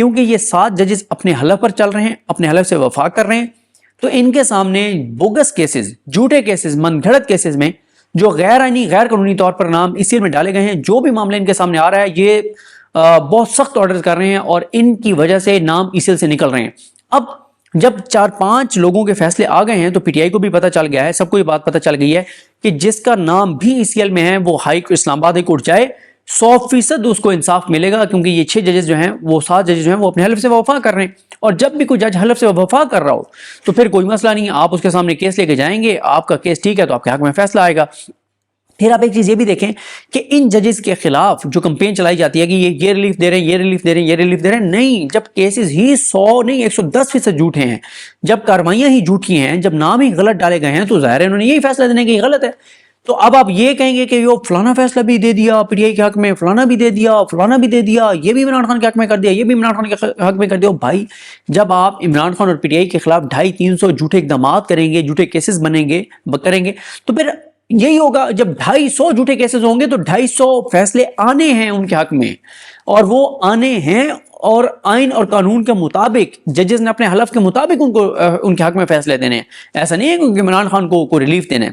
کیونکہ یہ 7 ججز اپنے حلف پر چل رہے ہیں, اپنے حلف سے وفا کر رہے ہیں, تو ان کے سامنے بوگس کیسز, جھوٹے کیسز, من گھڑت کیسز میں جو غیر آئینی غیر قانونی طور پر نام ای سی ایل میں ڈالے گئے ہیں, جو بھی معاملے ان کے سامنے آ رہا ہے یہ بہت سخت آرڈر کر رہے ہیں اور ان کی وجہ سے نام ای سی ایل سے نکل رہے ہیں. اب جب 4-5 لوگوں کے فیصلے آ گئے ہیں تو پی ٹی آئی کو بھی پتہ چل گیا ہے, سب کو یہ بات پتہ چل گئی ہے کہ جس کا نام بھی ای سی ایل میں ہے وہ اسلام آباد ہائی کورٹ جائے 100% اس کو انصاف ملے گا, کیونکہ یہ 6 ججز جو ہیں وہ 7 ججز جو ہیں وہ اپنے حلف سے وفا کر رہے ہیں. اور جب بھی کوئی جج حلف سے وفا کر رہا ہو تو پھر کوئی مسئلہ نہیں, آپ اس کے سامنے کیس لے کے جائیں گے, آپ کا کیس ٹھیک ہے تو آپ کے حق میں فیصلہ آئے گا. پھر آپ ایک چیز یہ بھی دیکھیں کہ ان ججز کے خلاف جو کمپین چلائی جاتی ہے کہ یہ ریلیف دے رہے ہیں, یہ ریلیف دے رہے ہیں, یہ ریلیف دے رہے ہیں, نہیں, جب کیسز ہی 100 نہیں 110% جھوٹے ہیں, جب کاروائیاں ہی جھوٹی ہیں, جب نام ہی غلط ڈالے گئے ہیں, تو ظاہر ہے انہوں نے یہی فیصلہ دینے کہ یہ غلط ہے. تو اب آپ یہ کہیں گے کہ وہ فلانا فیصلہ بھی دے دیا پی ٹی آئی کے حق میں, فلانا بھی دے دیا, فلانا بھی دے دیا, یہ بھی عمران خان کے حق میں کر دیا, یہ بھی عمران خان کے حق میں کر دیا. بھائی جب آپ عمران خان اور پی ٹی آئی کے خلاف 250-300 جھوٹے اقدامات کریں گے, جھوٹے کیسز کریں گے, تو پھر یہی ہوگا. جب 250 جھوٹے کیسز ہوں گے تو 250 فیصلے آنے ہیں ان کے حق میں, اور وہ آنے ہیں اور آئین اور قانون کے مطابق ججز نے اپنے حلف کے مطابق ان کے حق میں فیصلے دینے ہیں. ایسا نہیں ہے کہ عمران خان کو ریلیف دینے.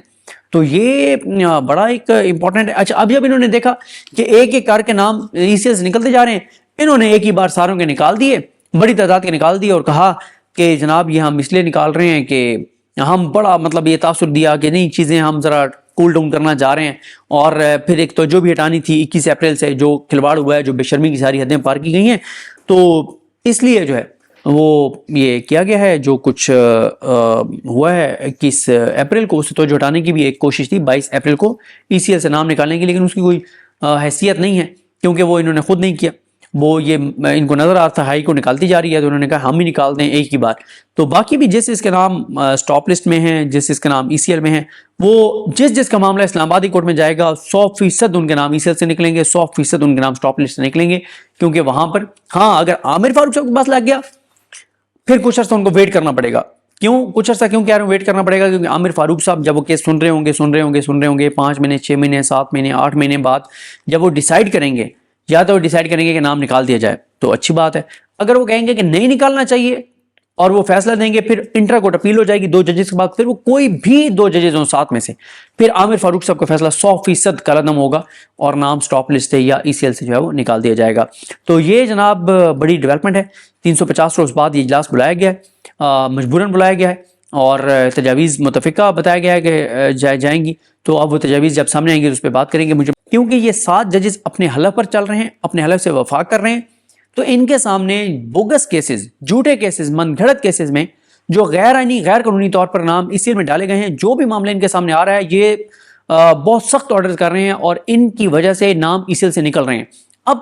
تو یہ بڑا ایک امپورٹنٹ ہے. اچھا, اب جب انہوں نے دیکھا کہ ایک ایک کر کے نام ای سی ایل سے نکلتے جا رہے ہیں, انہوں نے ایک ہی بار ساروں کے نکال دیے, بڑی تعداد کے نکال دیے, اور کہا کہ جناب یہ ہم اس لیے نکال رہے ہیں کہ ہم بڑا یہ تاثر دیا کہ نہیں چیزیں ہم ذرا کول ڈاؤن کرنا چاہ رہے ہیں. اور پھر ایک توجہ بھی ہٹانی تھی 21 اپریل سے جو کھلواڑ ہوا ہے, جو بے شرمی کی ساری حدیں پار کی گئی ہیں, تو اس لیے جو ہے وہ یہ کیا گیا ہے. جو کچھ ہوا ہے 21 اپریل کو, اس سے توجہ ہٹانے کی بھی ایک کوشش تھی 22 اپریل کو ای سی ایل سے نام نکالنے کی, لیکن اس کی کوئی حیثیت نہیں ہے کیونکہ وہ انہوں نے خود نہیں کیا. وہ یہ ان کو نظر آتا تھا ہائی کو نکالتی جا رہی ہے, تو انہوں نے کہا ہم ہی نکال دیں ایک ہی بار. تو باقی بھی جس اس کے نام سٹاپ لسٹ میں ہیں, جس اس کے نام ای سی ایل میں ہیں, وہ جس کا معاملہ اسلام آبادی کورٹ میں جائے گا 100% ان کے نام ای سی ایل سے نکلیں گے, 100% ان کے نام سٹاپ لسٹ سے نکلیں گے. کیونکہ وہاں پر اگر عامر فاروق صاحب کے پاس لگ گیا پھر کچھ عرصہ ان کو ویٹ کرنا پڑے گا. کچھ عرصہ کیوں کہہ رہا ہوں ویٹ کرنا پڑے گا؟ کیونکہ عامر فاروق صاحب جب وہ کیس سن رہے ہوں گے 5 مہینے 6 مہینے 7 مہینے 8 مہینے بعد جب وہ ڈیسائیڈ کریں گے, یا تو وہ ڈیسائیڈ کریں گے کہ نام نکال دیا جائے تو اچھی بات ہے. اگر وہ کہیں گے کہ نہیں نکالنا چاہیے اور وہ فیصلہ دیں گے, پھر انٹرا کورٹ اپیل ہو جائے گی 2 ججز کے بعد, پھر وہ کوئی بھی 2 ججز ہوں 7 میں سے, پھر عامر فاروق صاحب کا فیصلہ 100% کالعدم ہوگا اور نام سٹاپ لسٹ سے یا ای سی ایل سے جو ہے وہ نکال دیا جائے گا. تو یہ جناب بڑی ڈیولپمنٹ ہے. 350 روز بعد یہ اجلاس بلایا گیا ہے, مجبوراً بلایا گیا ہے, اور تجاویز متفقہ بتایا گیا ہے کہ جائیں گی. تو اب وہ تجاویز جب سامنے آئیں گی تو اس پہ بات کریں گے. مجھے کیونکہ یہ 7 ججز اپنے حلف پر چل رہے ہیں, اپنے حلف سے وفا کر رہے ہیں, تو ان کے سامنے بوگس کیسز, جھوٹے کیسز, من گھڑت کیسز میں جو غیر آئینی غیر قانونی طور پر نام ای سی ایل میں ڈالے گئے ہیں, جو بھی معاملے ان کے سامنے آ رہا ہے یہ بہت سخت آرڈر کر رہے ہیں اور ان کی وجہ سے نام ای سی ایل سے نکل رہے ہیں. اب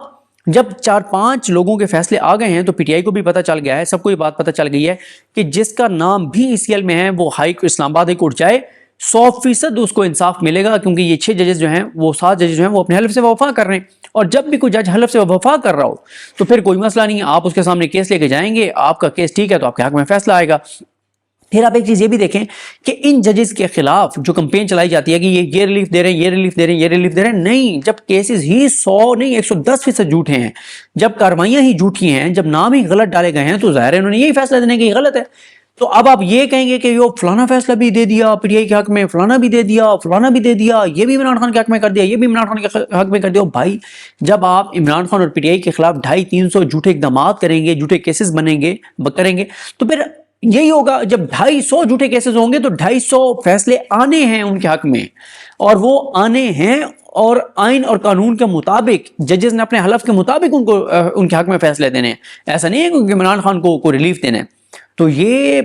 جب 4-5 لوگوں کے فیصلے آ گئے ہیں تو پی ٹی آئی کو بھی پتہ چل گیا ہے, سب کو یہ بات پتہ چل گئی ہے کہ جس کا نام بھی ای سی ایل میں ہے وہ اسلام آباد ہائی کورٹ جائے 100% اس کو انصاف ملے گا. کیونکہ یہ 6 ججز جو ہیں وہ 7 ججز جو ہیں وہ اپنے حلف سے وفا کر رہے ہیں, اور جب بھی کوئی جج حلف سے وفا کر رہا ہو تو پھر کوئی مسئلہ نہیں, آپ اس کے سامنے کیس لے کے جائیں گے, آپ کا کیس ٹھیک ہے تو آپ کے حق میں فیصلہ آئے گا. پھر آپ ایک چیز یہ بھی دیکھیں کہ ان ججز کے خلاف جو کمپین چلائی جاتی ہے کہ یہ ریلیف دے رہے ہیں, یہ ریلیف دے رہے ہیں, یہ ریلیف دے رہے ہیں, نہیں, جب کیسز ہی 100 نہیں 110% جھوٹے ہیں, جب کاروائیاں ہی جھوٹی ہیں, جب نام ہی غلط ڈالے گئے ہیں, تو ظاہر ہے انہوں نے یہی فیصلہ دینے کہ یہ غلط ہے. تو اب آپ یہ کہیں گے کہ وہ فلانا فیصلہ بھی دے دیا پی ٹی آئی کے حق میں, فلانا بھی دے دیا, فلانا بھی دے دیا, یہ بھی عمران خان کے حق میں کر دیا, یہ بھی عمران خان کے حق میں کر دیا. بھائی جب آپ عمران خان اور پی ٹی آئی کے خلاف 250-300 جھوٹے اقدامات کریں گے, جھوٹے کیسز کریں گے, تو پھر یہی ہوگا. جب 250 جھوٹے کیسز ہوں گے تو 250 فیصلے آنے ہیں ان کے حق میں, اور وہ آنے ہیں اور آئین اور قانون کے مطابق ججز نے اپنے حلف کے مطابق ان کے حق میں فیصلے دینے ہیں. ایسا نہیں ہے کہ عمران خان کو ریلیف دینے. تو یہ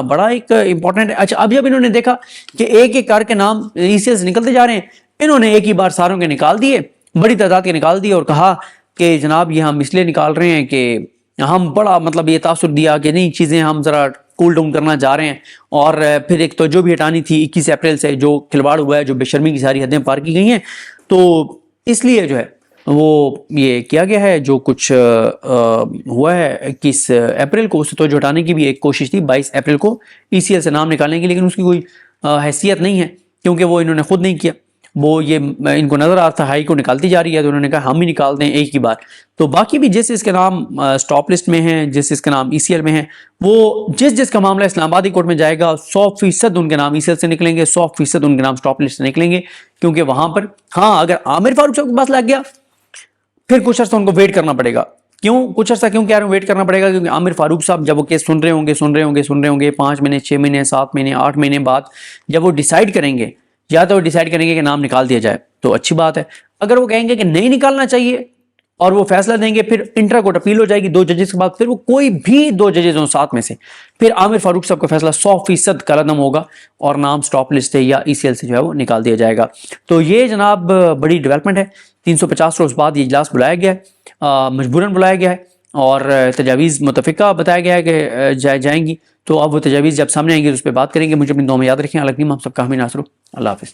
بڑا ایک امپورٹنٹ ہے. اچھا, اب جب انہوں نے دیکھا کہ ایک ایک کر کے نام ای سی ایل سے نکلتے جا رہے ہیں, انہوں نے ایک ہی بار ساروں کے نکال دیے, بڑی تعداد کے نکال دیے, اور کہا کہ جناب یہ ہم اس لیے نکال رہے ہیں کہ ہم بڑا یہ تاثر دیا کہ نہیں چیزیں ہم ذرا کول ڈاؤن کرنا چاہ رہے ہیں, اور پھر ایک توجہ بھی ہٹانی تھی 21 اپریل سے جو کھلواڑ ہوا ہے, جو بے شرمی کی ساری حدیں پار کی گئی ہیں. تو اس لیے جو ہے وہ یہ کیا گیا ہے. جو کچھ ہوا ہے 21 اپریل کو, اس سے توجہ ہٹانے کی بھی ایک کوشش تھی 22 اپریل کو ای سی ایل سے نام نکالنے کی, لیکن اس کی کوئی حیثیت نہیں ہے کیونکہ وہ انہوں نے خود نہیں کیا. وہ یہ ان کو نظر آ رہا تھا ہائی کو نکالتی جا رہی ہے، تو انہوں نے کہا ہم ہی نکال دیں ایک ہی بار. تو باقی بھی جس اس کے نام اسٹاپ لسٹ میں ہیں، جس اس کے نام ECL میں ہیں، وہ جس کا معاملہ اسلام آبادی کورٹ میں جائے گا 100% ان کے نام ECL سے نکلیں گے، 100% ان کے نام اسٹاپ لسٹ سے نکلیں گے. کیونکہ وہاں پر ہاں اگر عامر فاروق صاحب کے پاس لگ گیا پھر کچھ عرصہ ان کو ویٹ کرنا پڑے گا. کچھ عرصہ کیوں کہہ رہا ہوں ویٹ کرنا پڑے گا؟ کیونکہ عامر فاروق صاحب جب وہ کیس سن رہے ہوں گے 5 مہینے 6 مہینے 7 مہینے 8 مہینے بعد جب وہ ڈیسائیڈ کریں گے، یا تو وہ ڈیسائیڈ کریں گے کہ نام نکال دیا جائے تو اچھی بات ہے. اگر وہ کہیں گے کہ نہیں نکالنا چاہیے اور وہ فیصلہ دیں گے، پھر انٹرا کورٹ اپیل ہو جائے گی 2 ججز کے بعد، پھر وہ کوئی بھی 2 ججز ہوں 7 میں سے، پھر عامر فاروق صاحب کا فیصلہ 100% کالعدم ہوگا اور نام سٹاپ لسٹ سے یا ECL سے جو ہے وہ نکال دیا جائے گا. تو یہ جناب بڑی ڈیولپمنٹ ہے. 350 روز بعد یہ اجلاس بلایا گیا ہے، مجبوراً بلایا گیا ہے، اور تجاویز متفقہ بتایا گیا ہے کہ جائیں گی. تو اب وہ تجاویز جب سامنے آئیں گی تو اس پہ بات کریں گے. مجھے اپنی دعا میں یاد رکھیں. الگ نہیں، ہم سب کا حامی ناصر. اللہ حافظ.